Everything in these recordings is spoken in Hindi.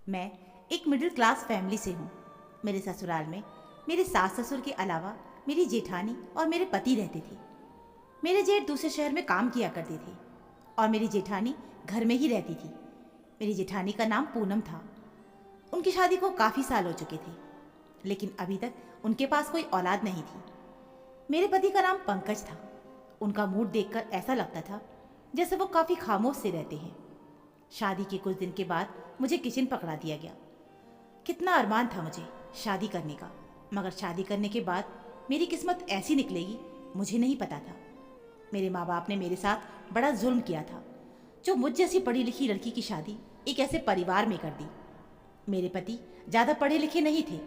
मैं एक मिडिल क्लास फैमिली से हूँ। मेरे ससुराल में मेरे सास ससुर के अलावा मेरी जेठानी और मेरे पति रहते थे। मेरे जेठ दूसरे शहर में काम किया करते थे और मेरी जेठानी घर में ही रहती थी। मेरी जेठानी का नाम पूनम था। उनकी शादी को काफ़ी साल हो चुके थे, लेकिन अभी तक उनके पास कोई औलाद नहीं थी। मेरे पति का नाम पंकज था। उनका मूड देखकर ऐसा लगता था जैसे वो काफ़ी खामोश से रहते हैं। शादी के कुछ दिन के बाद मुझे किचन पकड़ा दिया गया। कितना अरमान था मुझे शादी करने का, मगर शादी करने के बाद मेरी किस्मत ऐसी निकलेगी मुझे नहीं पता था। मेरे माँ बाप ने मेरे साथ बड़ा जुल्म किया था, जो मुझ जैसी पढ़ी लिखी लड़की की शादी एक ऐसे परिवार में कर दी। मेरे पति ज़्यादा पढ़े लिखे नहीं थे,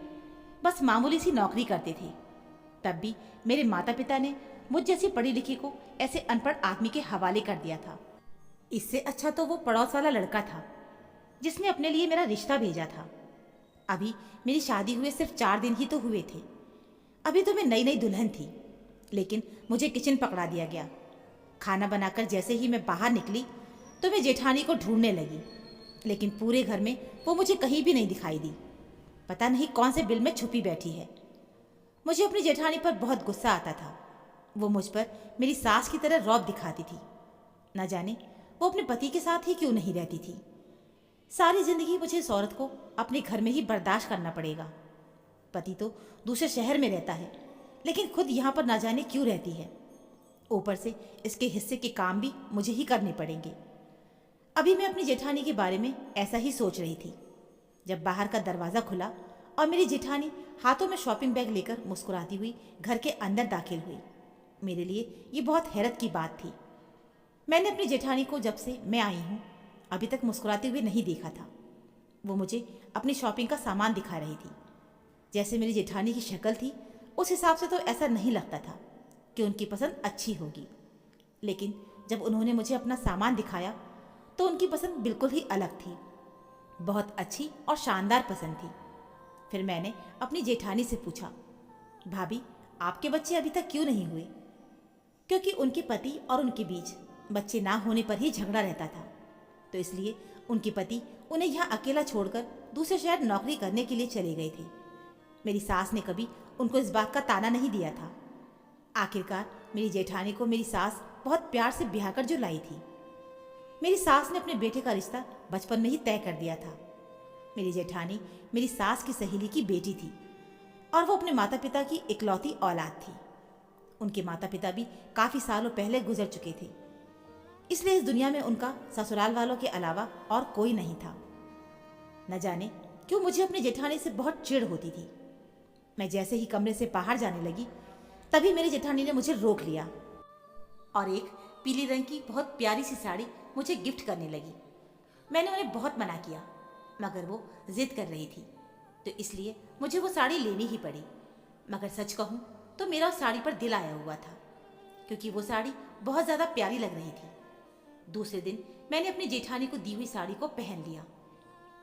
बस मामूली सी नौकरी करते थे। तब भी मेरे माता पिता ने मुझ जैसी पढ़ी लिखी को ऐसे अनपढ़ आदमी के हवाले कर दिया था। इससे अच्छा तो वो पड़ोस वाला लड़का था जिसने अपने लिए मेरा रिश्ता भेजा था। अभी मेरी शादी हुए सिर्फ 4 दिन ही तो हुए थे। अभी तो मैं नई नई दुल्हन थी, लेकिन मुझे किचन पकड़ा दिया गया। खाना बनाकर जैसे ही मैं बाहर निकली तो मैं जेठानी को ढूंढने लगी, लेकिन पूरे घर में वो मुझे कहीं भी नहीं दिखाई दी। पता नहीं कौन से बिल में छुपी बैठी है। मुझे अपनी जेठानी पर बहुत गुस्सा आता था। वो मुझ पर मेरी सास की तरह रौब दिखाती थी। न जाने वो अपने पति के साथ ही क्यों नहीं रहती थी। सारी जिंदगी मुझे इस औरत को अपने घर में ही बर्दाश्त करना पड़ेगा। पति तो दूसरे शहर में रहता है, लेकिन खुद यहाँ पर न जाने क्यों रहती है। ऊपर से इसके हिस्से के काम भी मुझे ही करने पड़ेंगे। अभी मैं अपनी जेठानी के बारे में ऐसा ही सोच रही थी जब बाहर का दरवाज़ा खुला और मेरी जेठानी हाथों में शॉपिंग बैग लेकर मुस्कुराती हुई घर के अंदर दाखिल हुई। मेरे लिए ये बहुत हैरत की बात थी। मैंने अपनी जेठानी को जब से मैं आई हूँ अभी तक मुस्कुराते हुए नहीं देखा था। वो मुझे अपनी शॉपिंग का सामान दिखा रही थी। जैसे मेरी जेठानी की शक्ल थी उस हिसाब से तो ऐसा नहीं लगता था कि उनकी पसंद अच्छी होगी, लेकिन जब उन्होंने मुझे अपना सामान दिखाया तो उनकी पसंद बिल्कुल ही अलग थी। बहुत अच्छी और शानदार पसंद थी। फिर मैंने अपनी जेठानी से पूछा, भाभी आपके बच्चे अभी तक क्यों नहीं हुए? क्योंकि उनके पति और उनके बीच बच्चे ना होने पर ही झगड़ा रहता था, तो इसलिए उनके पति उन्हें यहाँ अकेला छोड़कर दूसरे शहर नौकरी करने के लिए चले गए थे। मेरी सास ने कभी उनको इस बात का ताना नहीं दिया था। आखिरकार मेरी जेठानी को मेरी सास बहुत प्यार से ब्याह कर जो लाई थी। मेरी सास ने अपने बेटे का रिश्ता बचपन में ही तय कर दिया था। मेरी जेठानी मेरी सास की सहेली की बेटी थी और वो अपने माता पिता की इकलौती औलाद थी। उनके माता पिता भी काफ़ी सालों पहले गुजर चुके थे, इसलिए इस दुनिया में उनका ससुराल वालों के अलावा और कोई नहीं था। न जाने क्यों मुझे अपनी जेठानी से बहुत चिढ़ होती थी। मैं जैसे ही कमरे से बाहर जाने लगी तभी मेरी जेठानी ने मुझे रोक लिया और एक पीली रंग की बहुत प्यारी सी साड़ी मुझे गिफ्ट करने लगी। मैंने उन्हें बहुत मना किया, मगर वो जिद कर रही थी, तो इसलिए मुझे वो साड़ी लेनी ही पड़ी। मगर सच कहूँ तो मेरा उस साड़ी पर दिल आया हुआ था, क्योंकि वो साड़ी बहुत ज़्यादा प्यारी लग रही थी। दूसरे दिन मैंने अपनी जेठानी को दी हुई साड़ी को पहन लिया।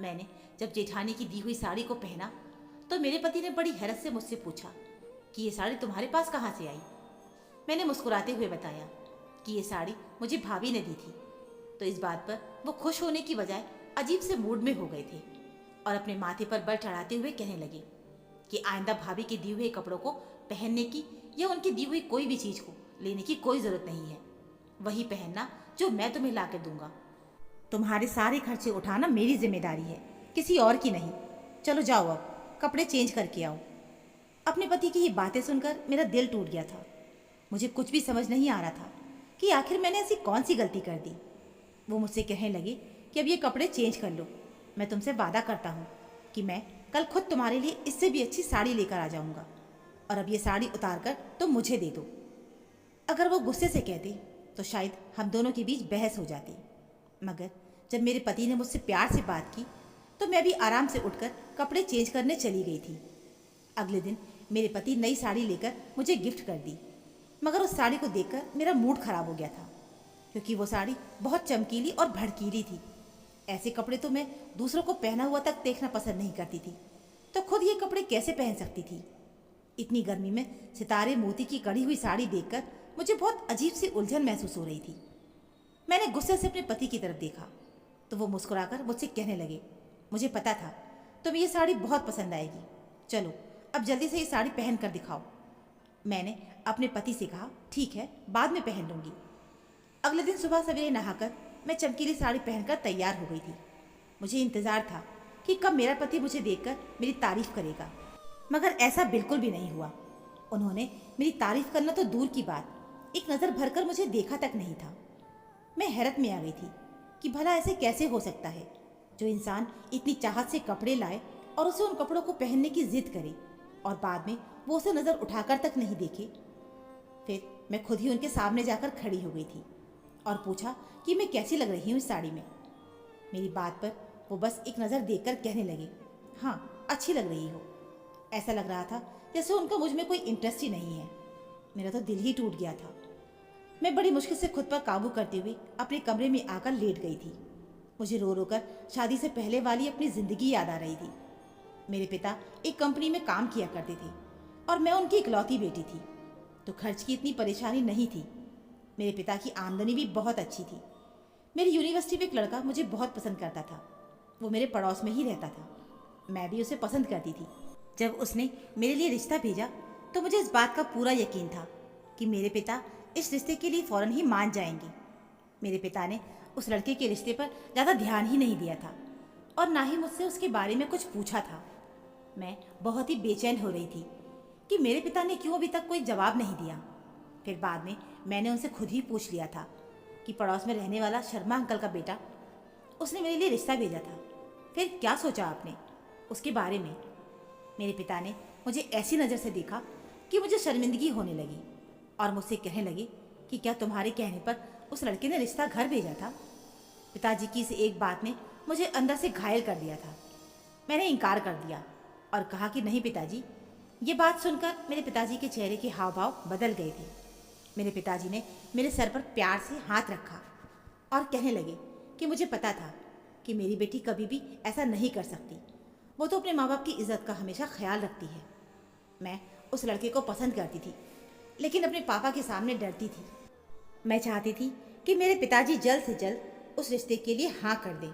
मैंने जब जेठानी की दी हुई साड़ी को पहना तो मेरे पति ने बड़ी हैरत से मुझसे पूछा कि ये साड़ी तुम्हारे पास कहाँ से आई? मैंने मुस्कुराते हुए बताया कि ये साड़ी मुझे भाभी ने दी थी। तो इस बात पर वो खुश होने की बजाय अजीब से मूड में हो गए थे और अपने माथे पर बल चढ़ाते हुए कहने लगे कि आइंदा भाभी के दिए हुए कपड़ों को पहनने की या उनकी दी हुई कोई भी चीज़ को लेने की कोई ज़रूरत नहीं है। वही पहनना जो मैं तुम्हें ला कर दूंगा। तुम्हारे सारे खर्चे उठाना मेरी जिम्मेदारी है, किसी और की नहीं। चलो जाओ, अब कपड़े चेंज करके आओ। अपने पति की ये बातें सुनकर मेरा दिल टूट गया था। मुझे कुछ भी समझ नहीं आ रहा था कि आखिर मैंने ऐसी कौन सी गलती कर दी। वो मुझसे कहने लगे कि अब ये कपड़े चेंज कर लो। मैं तुमसे वादा करता हूँ कि मैं कल खुद तुम्हारे लिए इससे भी अच्छी साड़ी लेकर आ जाऊँगा, और अब ये साड़ी उतार कर तुम मुझे दे दो। अगर वो गुस्से से कहते तो शायद हम दोनों के बीच बहस हो जाती, मगर जब मेरे पति ने मुझसे प्यार से बात की तो मैं भी आराम से उठकर कपड़े चेंज करने चली गई थी। अगले दिन मेरे पति नई साड़ी लेकर मुझे गिफ्ट कर दी, मगर उस साड़ी को देखकर मेरा मूड खराब हो गया था, क्योंकि वो साड़ी बहुत चमकीली और भड़कीली थी। ऐसे कपड़े तो मैं दूसरों को पहना हुआ तक देखना पसंद नहीं करती थी, तो खुद ये कपड़े कैसे पहन सकती थी। इतनी गर्मी में सितारे मोती की कढ़ी हुई साड़ी देखकर मुझे बहुत अजीब सी उलझन महसूस हो रही थी। मैंने गुस्से से अपने पति की तरफ देखा तो वो मुस्कुराकर मुझसे कहने लगे मुझे पता था तुम्हें ये साड़ी बहुत पसंद आएगी। चलो अब जल्दी से ये साड़ी पहन कर दिखाओ। मैंने अपने पति से कहा, ठीक है, बाद में पहन लूँगी। अगले दिन सुबह सवेरे नहाकर मैं चमकीली साड़ी पहनकर तैयार हो गई थी। मुझे इंतज़ार था कि कब मेरा पति मुझे देखकर मेरी तारीफ़ करेगा, मगर ऐसा बिल्कुल भी नहीं हुआ। उन्होंने मेरी तारीफ़ करना तो दूर की बात, एक नज़र भरकर मुझे देखा तक नहीं था। मैं हैरत में आ गई थी कि भला ऐसे कैसे हो सकता है जो इंसान इतनी चाहत से कपड़े लाए और उसे उन कपड़ों को पहनने की जिद करे और बाद में वो उसे नज़र उठाकर तक नहीं देखे। फिर मैं खुद ही उनके सामने जाकर खड़ी हो गई थी और पूछा कि मैं कैसी लग रही हूँ इस साड़ी में। मेरी बात पर वो बस एक नज़र देखकर कहने लगे, हाँ अच्छी लग रही हो। ऐसा लग रहा था जैसे उनका मुझ में कोई इंटरेस्ट ही नहीं है। मेरा तो दिल ही टूट गया था। मैं बड़ी मुश्किल से खुद पर काबू करते हुए अपने कमरे में आकर लेट गई थी। मुझे रो रो कर शादी से पहले वाली अपनी ज़िंदगी याद आ रही थी। मेरे पिता एक कंपनी में काम किया करते थे और मैं उनकी इकलौती बेटी थी, तो खर्च की इतनी परेशानी नहीं थी। मेरे पिता की आमदनी भी बहुत अच्छी थी। मेरी यूनिवर्सिटी में एक लड़का मुझे बहुत पसंद करता था। वो मेरे पड़ोस में ही रहता था। मैं भी उसे पसंद करती थी। जब उसने मेरे लिए रिश्ता भेजा तो मुझे इस बात का पूरा यकीन था कि मेरे पिता इस रिश्ते के लिए फ़ौरन ही मान जाएंगे। मेरे पिता ने उस लड़के के रिश्ते पर ज़्यादा ध्यान ही नहीं दिया था और ना ही मुझसे उसके बारे में कुछ पूछा था। मैं बहुत ही बेचैन हो रही थी कि मेरे पिता ने क्यों अभी तक कोई जवाब नहीं दिया। फिर बाद में मैंने उनसे खुद ही पूछ लिया था कि पड़ोस में रहने वाला शर्मा अंकल का बेटा, उसने मेरे लिए रिश्ता भेजा था। फिर क्या सोचा आपने उसके बारे में? मेरे पिता ने मुझे ऐसी नज़र से देखा कि मुझे शर्मिंदगी होने लगी और मुझसे कहने लगे कि क्या तुम्हारे कहने पर उस लड़के ने रिश्ता घर भेजा था? पिताजी की इस एक बात ने मुझे अंदर से घायल कर दिया था। मैंने इनकार कर दिया और कहा कि नहीं पिताजी। ये बात सुनकर मेरे पिताजी के चेहरे के हाव भाव बदल गए थे। मेरे पिताजी ने मेरे सर पर प्यार से हाथ रखा और कहने लगे कि मुझे पता था कि मेरी बेटी कभी भी ऐसा नहीं कर सकती। वो तो अपने माँ बाप की इज्जत का हमेशा ख्याल रखती है। मैं उस लड़के को पसंद करती थी, लेकिन अपने पापा के सामने डरती थी। मैं चाहती थी कि मेरे पिताजी जल्द से जल्द उस रिश्ते के लिए हाँ कर दें।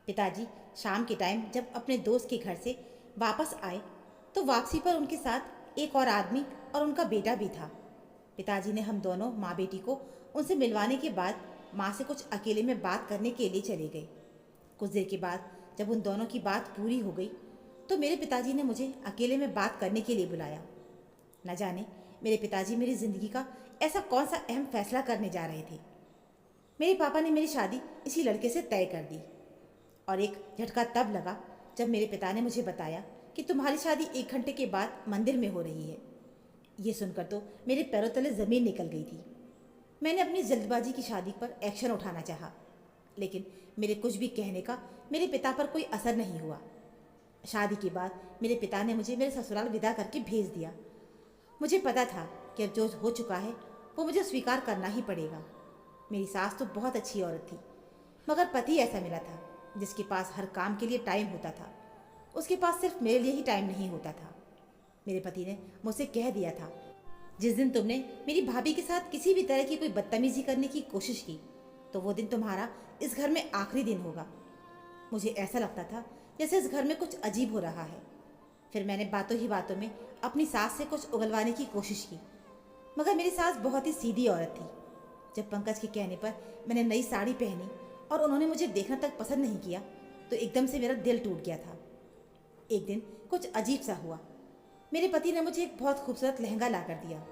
पिताजी शाम के टाइम जब अपने दोस्त के घर से वापस आए तो वापसी पर उनके साथ एक और आदमी और उनका बेटा भी था। पिताजी ने हम दोनों माँ बेटी को उनसे मिलवाने के बाद माँ से कुछ अकेले में बात करने के लिए चले गए। कुछ देर के बाद जब उन दोनों की बात पूरी हो गई तो मेरे पिताजी ने मुझे अकेले में बात करने के लिए बुलाया। न जाने मेरे पिताजी मेरी ज़िंदगी का ऐसा कौन सा अहम फैसला करने जा रहे थे। मेरे पापा ने मेरी शादी इसी लड़के से तय कर दी और एक झटका तब लगा जब मेरे पिता ने मुझे बताया कि तुम्हारी शादी 1 घंटे के बाद मंदिर में हो रही है। ये सुनकर तो मेरे पैरों तले ज़मीन निकल गई थी। मैंने अपनी जल्दबाजी की शादी पर एक्शन उठाना चाहा, लेकिन मेरे कुछ भी कहने का मेरे पिता पर कोई असर नहीं हुआ। शादी के बाद मेरे पिता ने मुझे मेरे ससुराल विदा करके भेज दिया। मुझे पता था कि अब जो हो चुका है वो मुझे स्वीकार करना ही पड़ेगा। मेरी सास तो बहुत अच्छी औरत थी, मगर पति ऐसा मिला था जिसके पास हर काम के लिए टाइम होता था। उसके पास सिर्फ मेरे लिए ही टाइम नहीं होता था। मेरे पति ने मुझसे कह दिया था, जिस दिन तुमने मेरी भाभी के साथ किसी भी तरह की कोई बदतमीजी करने की कोशिश की तो वो दिन तुम्हारा इस घर में आखिरी दिन होगा। मुझे ऐसा लगता था जैसे इस घर में कुछ अजीब हो रहा है। फिर मैंने बातों ही बातों में अपनी सास से कुछ उगलवाने की कोशिश की, मगर मेरी सास बहुत ही सीधी औरत थी। जब पंकज के कहने पर मैंने नई साड़ी पहनी और उन्होंने मुझे देखना तक पसंद नहीं किया तो एकदम से मेरा दिल टूट गया था। एक दिन कुछ अजीब सा हुआ। मेरे पति ने मुझे एक बहुत खूबसूरत लहंगा ला कर दिया।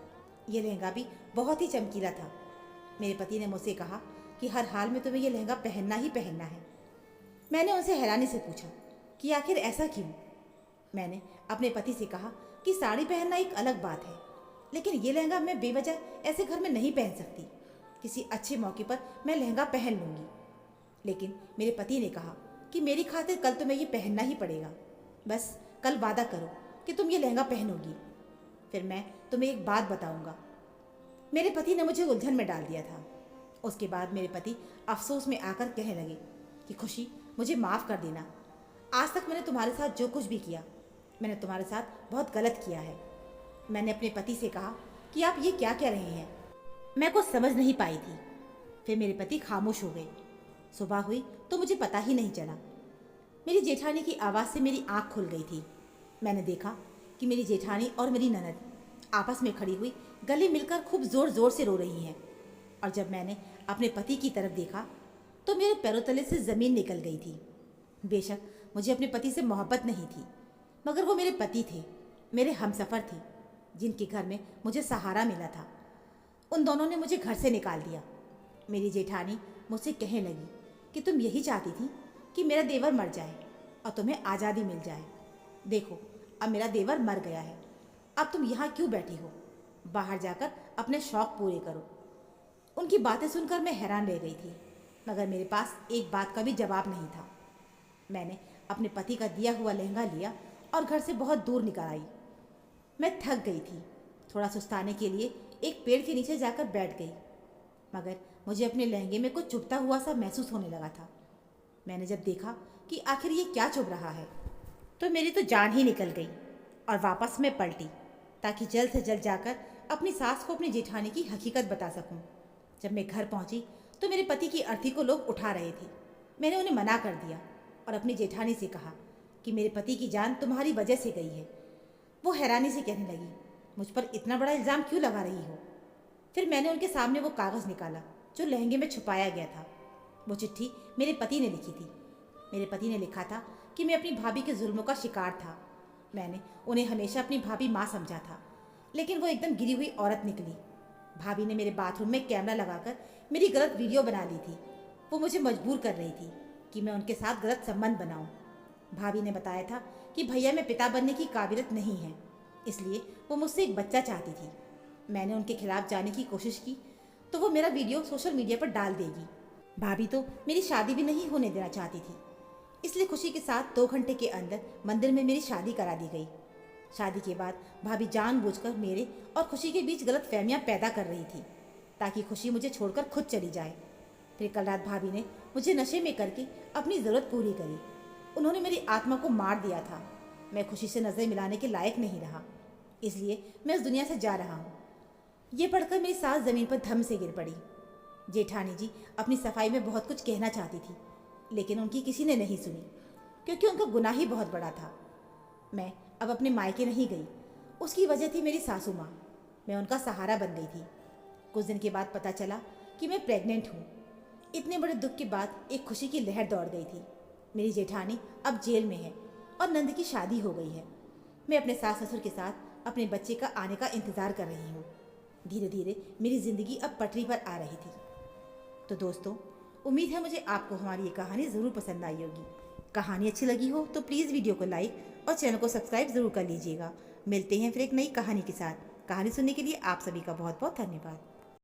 ये लहंगा भी बहुत ही चमकीला था। मेरे पति ने मुझसे कहा कि हर हाल में तुम्हें यह लहंगा पहनना ही पहनना है। मैंने उनसे हैरानी से पूछा कि आखिर ऐसा क्यों। मैंने अपने पति से कहा कि साड़ी पहनना एक अलग बात है, लेकिन ये लहंगा मैं बेवजह ऐसे घर में नहीं पहन सकती। किसी अच्छे मौके पर मैं लहंगा पहन लूँगी। लेकिन मेरे पति ने कहा कि मेरी खातिर कल तुम्हें ये पहनना ही पड़ेगा। बस कल वादा करो कि तुम ये लहंगा पहनोगी, फिर मैं तुम्हें एक बात बताऊंगा। मेरे पति ने मुझे उलझन में डाल दिया था। उसके बाद मेरे पति अफसोस में आकर कहने लगे कि खुशी, मुझे माफ़ कर देना। आज तक मैंने तुम्हारे साथ जो कुछ भी किया, मैंने तुम्हारे साथ बहुत गलत किया है। मैंने अपने पति से कहा कि आप ये क्या कह रहे हैं। मैं कुछ समझ नहीं पाई थी। फिर मेरे पति खामोश हो गए। सुबह हुई तो मुझे पता ही नहीं चला। मेरी जेठानी की आवाज़ से मेरी आँख खुल गई थी। मैंने देखा कि मेरी जेठानी और मेरी ननद आपस में खड़ी हुई गले मिलकर खूब ज़ोर ज़ोर से रो रही हैं। और जब मैंने अपने पति की तरफ देखा तो मेरे पैरों तले से ज़मीन निकल गई थी। बेशक मुझे अपने पति से मोहब्बत नहीं थी, मगर वो मेरे पति थे, मेरे हमसफ़र थे, जिनके घर में मुझे सहारा मिला था। उन दोनों ने मुझे घर से निकाल दिया। मेरी जेठानी मुझसे कहने लगी कि तुम यही चाहती थी कि मेरा देवर मर जाए और तुम्हें आज़ादी मिल जाए। देखो, अब मेरा देवर मर गया है, अब तुम यहाँ क्यों बैठी हो? बाहर जाकर अपने शौक़ पूरे करो। उनकी बातें सुनकर मैं हैरान रह गई थी, मगर मेरे पास एक बात का भी जवाब नहीं था। मैंने अपने पति का दिया हुआ लहंगा लिया और घर से बहुत दूर निकल आई। मैं थक गई थी। थोड़ा सुस्ताने के लिए एक पेड़ के नीचे जाकर बैठ गई, मगर मुझे अपने लहंगे में कुछ चुभता हुआ सा महसूस होने लगा था। मैंने जब देखा कि आखिर ये क्या चुभ रहा है, तो मेरी तो जान ही निकल गई और वापस मैं पलटी, ताकि जल्द से जल्द जाकर अपनी सास को अपनी जेठानी की हकीकत बता सकूं। जब मैं घर पहुंची तो मेरे पति की अर्थी को लोग उठा रहे थे। मैंने उन्हें मना कर दिया और अपनी जेठानी से कहा कि मेरे पति की जान तुम्हारी वजह से गई है। वो हैरानी से कहने लगी, मुझ पर इतना बड़ा इल्ज़ाम क्यों लगा रही हो? फिर मैंने उनके सामने वो कागज़ निकाला जो लहंगे में छुपाया गया था। वो चिट्ठी मेरे पति ने लिखी थी। मेरे पति ने लिखा था कि मैं अपनी भाभी के जुल्मों का शिकार था। मैंने उन्हें हमेशा अपनी भाभी माँ समझा था, लेकिन वो एकदम गिरी हुई औरत निकली। भाभी ने मेरे बाथरूम में कैमरा लगाकर मेरी गलत वीडियो बना ली थी। वो मुझे मजबूर कर रही थी कि मैं उनके साथ गलत संबंध बनाऊं। भाभी ने बताया था कि भैया में पिता बनने की काबिलियत नहीं है, इसलिए वो मुझसे एक बच्चा चाहती थी। मैंने उनके खिलाफ जाने की कोशिश की तो वो मेरा वीडियो सोशल मीडिया पर डाल देगी। भाभी तो मेरी शादी भी नहीं होने देना चाहती थी, इसलिए खुशी के साथ 2 घंटे के अंदर मंदिर में मेरी शादी करा दी गई। शादी के बाद भाभी जानबूझकर मेरे और खुशी के बीच गलत फहमियाँ पैदा कर रही थी, ताकि खुशी मुझे छोड़कर खुद चली जाए। फिर कल रात भाभी ने मुझे नशे में करके अपनी ज़रूरत पूरी करी। उन्होंने मेरी आत्मा को मार दिया था। मैं खुशी से नज़र मिलाने के लायक नहीं रहा, इसलिए मैं इस दुनिया से जा रहा हूँ। ये पढ़कर मेरी सास ज़मीन पर धम से गिर पड़ी। जेठानी जी अपनी सफाई में बहुत कुछ कहना चाहती थी, लेकिन उनकी किसी ने नहीं सुनी, क्योंकि उनका गुनाह ही बहुत बड़ा था। मैं अब अपने मायके नहीं गई, उसकी वजह थी मेरी सासू माँ। मैं उनका सहारा बन गई थी। कुछ दिन के बाद पता चला कि मैं प्रेग्नेंट हूँ। इतने बड़े दुख के बाद एक खुशी की लहर दौड़ गई थी। मेरी जेठानी अब जेल में है और नंद की शादी हो गई है। मैं अपने सास ससुर के साथ अपने बच्चे का आने का इंतज़ार कर रही हूँ। धीरे धीरे मेरी ज़िंदगी अब पटरी पर आ रही थी। तो दोस्तों, उम्मीद है मुझे आपको हमारी ये कहानी ज़रूर पसंद आई होगी। कहानी अच्छी लगी हो तो प्लीज़ वीडियो को लाइक और चैनल को सब्सक्राइब ज़रूर कर लीजिएगा। मिलते हैं फिर एक नई कहानी के साथ। कहानी सुनने के लिए आप सभी का बहुत बहुत धन्यवाद।